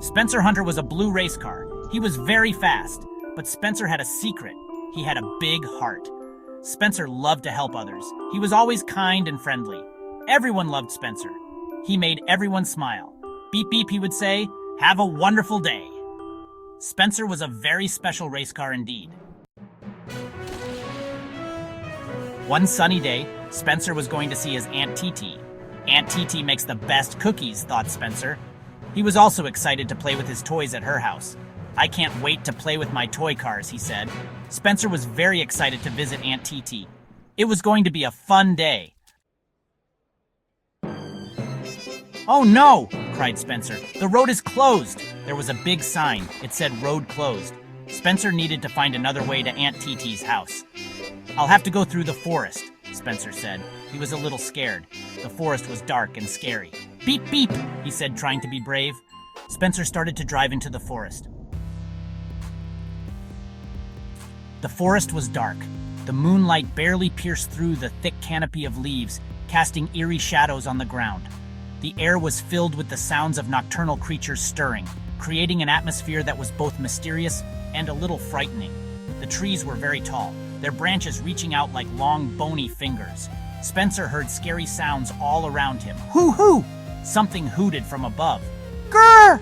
Spencer Hunter was a blue race car. He was very fast, but Spencer had a secret. He had a big heart. Spencer loved to help others. He was always kind and friendly. Everyone loved Spencer. He made everyone smile. Beep beep, he would say, "Have a wonderful day." Spencer was a very special race car indeed. One sunny day, Spencer was going to see his Aunt TeeTee. Aunt TeeTee makes the best cookies, thought Spencer. He was also excited to play with his toys at her house. "I can't wait to play with my toy cars," he said. Spencer was very excited to visit Aunt TeeTee. It was going to be a fun day. "Oh no!" cried Spencer. "The road is closed!" There was a big sign. It said road closed. Spencer needed to find another way to Aunt TeeTee's house. "I'll have to go through the forest," Spencer said. He was a little scared. The forest was dark and scary. "Beep, beep," he said, trying to be brave. Spencer started to drive into the forest. The forest was dark. The moonlight barely pierced through the thick canopy of leaves, casting eerie shadows on the ground. The air was filled with the sounds of nocturnal creatures stirring, creating an atmosphere that was both mysterious and a little frightening. The trees were very tall, their branches reaching out like long, bony fingers. Spencer heard scary sounds all around him. Hoo-hoo! Something hooted from above. Grrr!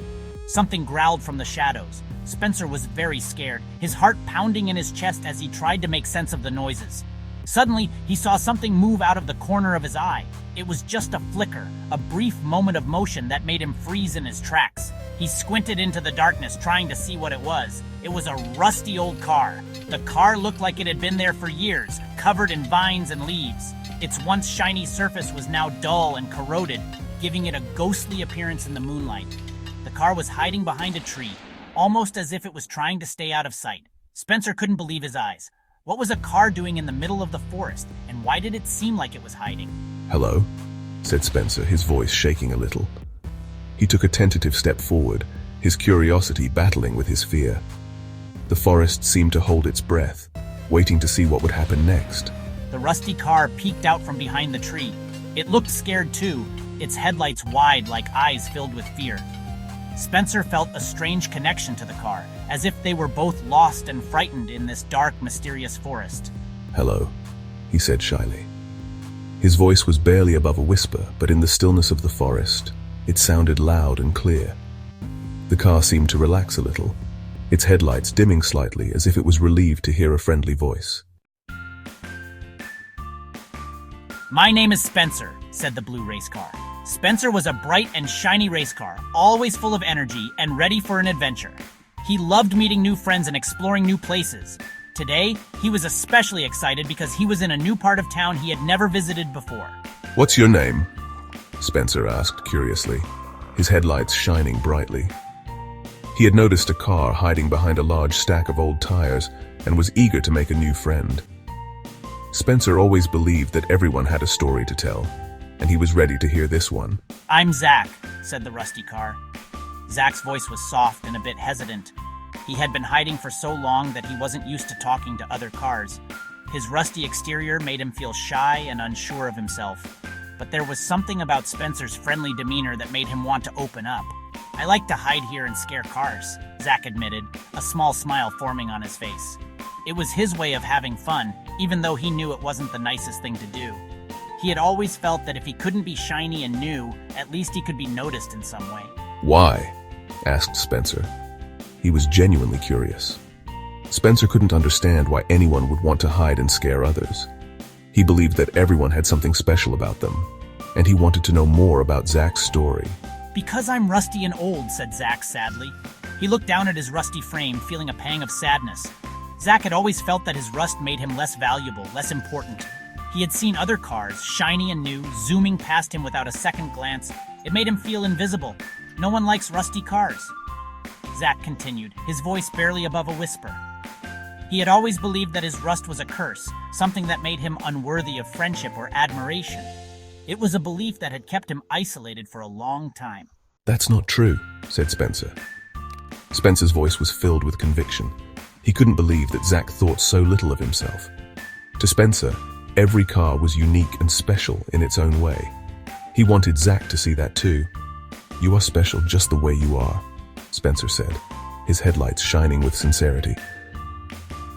Something growled from the shadows. Spencer was very scared, his heart pounding in his chest as he tried to make sense of the noises. Suddenly, he saw something move out of the corner of his eye. It was just a flicker, a brief moment of motion that made him freeze in his tracks. He squinted into the darkness, trying to see what it was. It was a rusty old car. The car looked like it had been there for years, covered in vines and leaves. Its once shiny surface was now dull and corroded, giving it a ghostly appearance in the moonlight. The car was hiding behind a tree, almost as if it was trying to stay out of sight. Spencer couldn't believe his eyes. What was a car doing in the middle of the forest, and why did it seem like it was hiding? "Hello," said Spencer, his voice shaking a little. He took a tentative step forward, his curiosity battling with his fear. The forest seemed to hold its breath, waiting to see what would happen next. The rusty car peeked out from behind the tree. It looked scared too, its headlights wide like eyes filled with fear. Spencer felt a strange connection to the car, as if they were both lost and frightened in this dark, mysterious forest. "Hello," he said shyly. His voice was barely above a whisper, but in the stillness of the forest, it sounded loud and clear. The car seemed to relax a little, its headlights dimming slightly as if it was relieved to hear a friendly voice. "My name is Spencer," said the blue race car. Spencer was a bright and shiny race car, always full of energy and ready for an adventure. He loved meeting new friends and exploring new places. Today, he was especially excited because he was in a new part of town he had never visited before. "What's your name?" Spencer asked curiously, his headlights shining brightly. He had noticed a car hiding behind a large stack of old tires and was eager to make a new friend. Spencer always believed that everyone had a story to tell, and he was ready to hear this one. "I'm Zach," said the rusty car. Zach's voice was soft and a bit hesitant. He had been hiding for so long that he wasn't used to talking to other cars. His rusty exterior made him feel shy and unsure of himself. But there was something about Spencer's friendly demeanor that made him want to open up. "I like to hide here and scare cars," Zach admitted, a small smile forming on his face. It was his way of having fun, even though he knew it wasn't the nicest thing to do. He had always felt that if he couldn't be shiny and new, at least he could be noticed in some way. "Why?" asked Spencer. He was genuinely curious. Spencer couldn't understand why anyone would want to hide and scare others. He believed that everyone had something special about them, and he wanted to know more about Zach's story. "Because I'm rusty and old," said Zach sadly. He looked down at his rusty frame, feeling a pang of sadness. Zach had always felt that his rust made him less valuable, less important. He had seen other cars, shiny and new, zooming past him without a second glance. It made him feel invisible. No one likes rusty cars. Zach continued, his voice barely above a whisper. He had always believed that his rust was a curse, something that made him unworthy of friendship or admiration. It was a belief that had kept him isolated for a long time. "That's not true," said Spencer. Spencer's voice was filled with conviction. He couldn't believe that Zach thought so little of himself. To Spencer, every car was unique and special in its own way. He wanted Zach to see that too. "You are special just the way you are." Spencer said, his headlights shining with sincerity.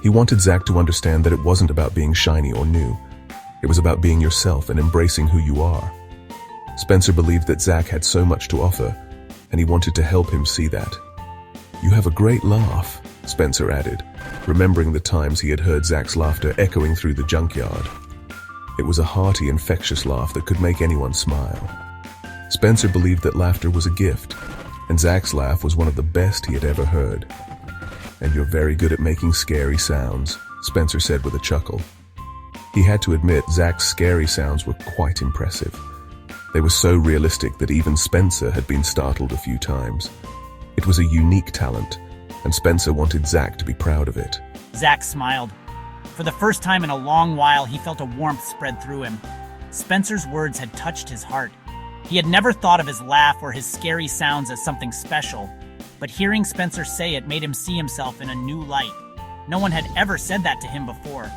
He wanted Zach to understand that it wasn't about being shiny or new. It was about being yourself and embracing who you are. Spencer believed that Zach had so much to offer, and he wanted to help him see that. "You have a great laugh," Spencer added, remembering the times he had heard Zach's laughter echoing through the junkyard. It was a hearty, infectious laugh that could make anyone smile. Spencer believed that laughter was a gift, and Zach's laugh was one of the best he had ever heard. "And you're very good at making scary sounds," Spencer said with a chuckle. He had to admit Zach's scary sounds were quite impressive. They were so realistic that even Spencer had been startled a few times. It was a unique talent, and Spencer wanted Zach to be proud of it. Zach smiled. For the first time in a long while, he felt a warmth spread through him. Spencer's words had touched his heart. He had never thought of his laugh or his scary sounds as something special, but hearing Spencer say it made him see himself in a new light. No one had ever said that to him before.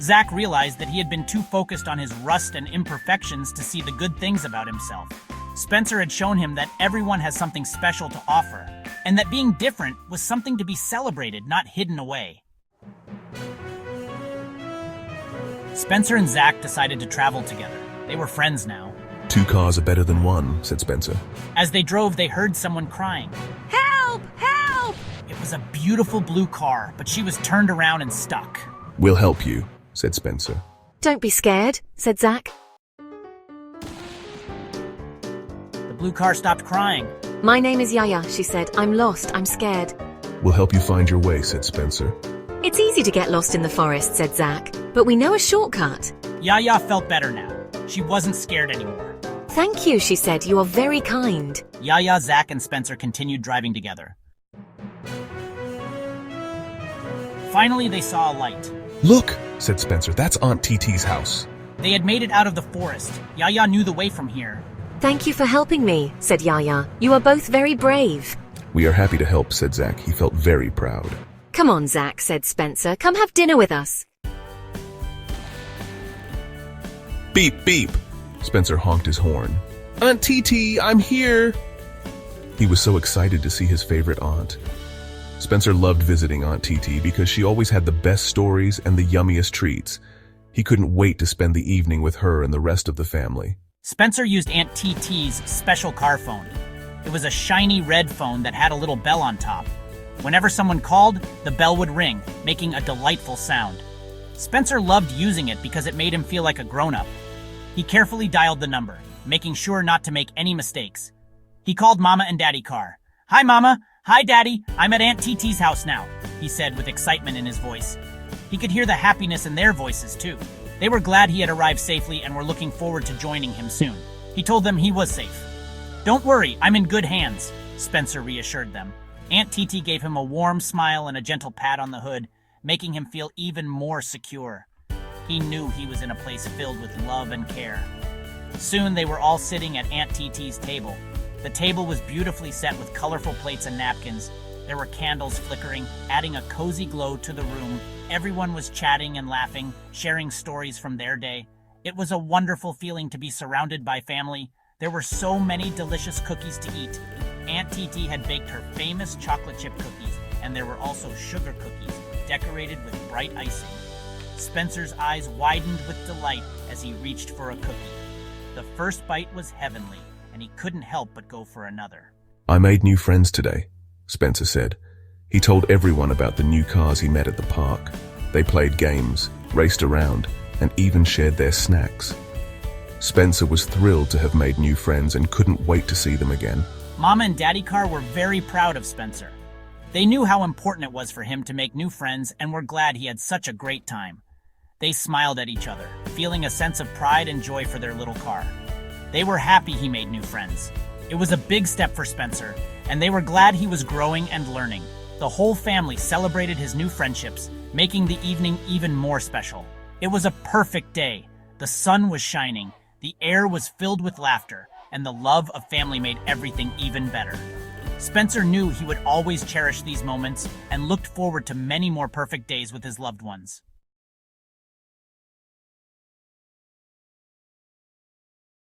Zach realized that he had been too focused on his rust and imperfections to see the good things about himself. Spencer had shown him that everyone has something special to offer, and that being different was something to be celebrated, not hidden away. Spencer and Zach decided to travel together. They were friends now. "Two cars are better than one," said Spencer. As they drove, they heard someone crying. Help! Help! It was a beautiful blue car, but she was turned around and stuck. "We'll help you," said Spencer. Don't be scared, said Zach. The blue car stopped crying. My name is Yaya, she said. I'm lost, I'm scared. "We'll help you find your way," said Spencer. It's easy to get lost in the forest, said Zach, but we know a shortcut. Yaya felt better now. She wasn't scared anymore. Thank you, she said. You are very kind. Yaya, Zach, and Spencer continued driving together. Finally, they saw a light. "Look," said Spencer, "that's Aunt TeeTee's house." They had made it out of the forest. Yaya knew the way from here. Thank you for helping me, said Yaya. You are both very brave. "We are happy to help," said Zach. He felt very proud. Come on, Zach, said Spencer. Come have dinner with us. "Beep, beep!" Spencer honked his horn. "Aunt TeeTee, I'm here!" He was so excited to see his favorite aunt. Spencer loved visiting Aunt TeeTee because she always had the best stories and the yummiest treats. He couldn't wait to spend the evening with her and the rest of the family. Spencer used Aunt TeeTee's special car phone. It was a shiny red phone that had a little bell on top. Whenever someone called, the bell would ring, making a delightful sound. Spencer loved using it because it made him feel like a grown-up. He carefully dialed the number, making sure not to make any mistakes. He called Mama and Daddy Car. "Hi, Mama. Hi, Daddy. I'm at Aunt TeeTee's house now," he said with excitement in his voice. He could hear the happiness in their voices, too. They were glad he had arrived safely and were looking forward to joining him soon. He told them he was safe. "Don't worry, I'm in good hands," Spencer reassured them. Aunt TeeTee gave him a warm smile and a gentle pat on the hood, making him feel even more secure. He knew he was in a place filled with love and care. Soon they were all sitting at Aunt TeeTee's table. The table was beautifully set with colorful plates and napkins. There were candles flickering, adding a cozy glow to the room. Everyone was chatting and laughing, sharing stories from their day. It was a wonderful feeling to be surrounded by family. There were so many delicious cookies to eat. Aunt TeeTee had baked her famous chocolate chip cookies, and there were also sugar cookies, decorated with bright icing. Spencer's eyes widened with delight as he reached for a cookie. The first bite was heavenly, and he couldn't help but go for another. "I made new friends today," Spencer said. He told everyone about the new cars he met at the park. They played games, raced around, and even shared their snacks. Spencer was thrilled to have made new friends and couldn't wait to see them again. Mama and Daddy Car were very proud of Spencer. They knew how important it was for him to make new friends and were glad he had such a great time. They smiled at each other, feeling a sense of pride and joy for their little car. They were happy he made new friends. It was a big step for Spencer, and they were glad he was growing and learning. The whole family celebrated his new friendships, making the evening even more special. It was a perfect day. The sun was shining, the air was filled with laughter, and the love of family made everything even better. Spencer knew he would always cherish these moments and looked forward to many more perfect days with his loved ones.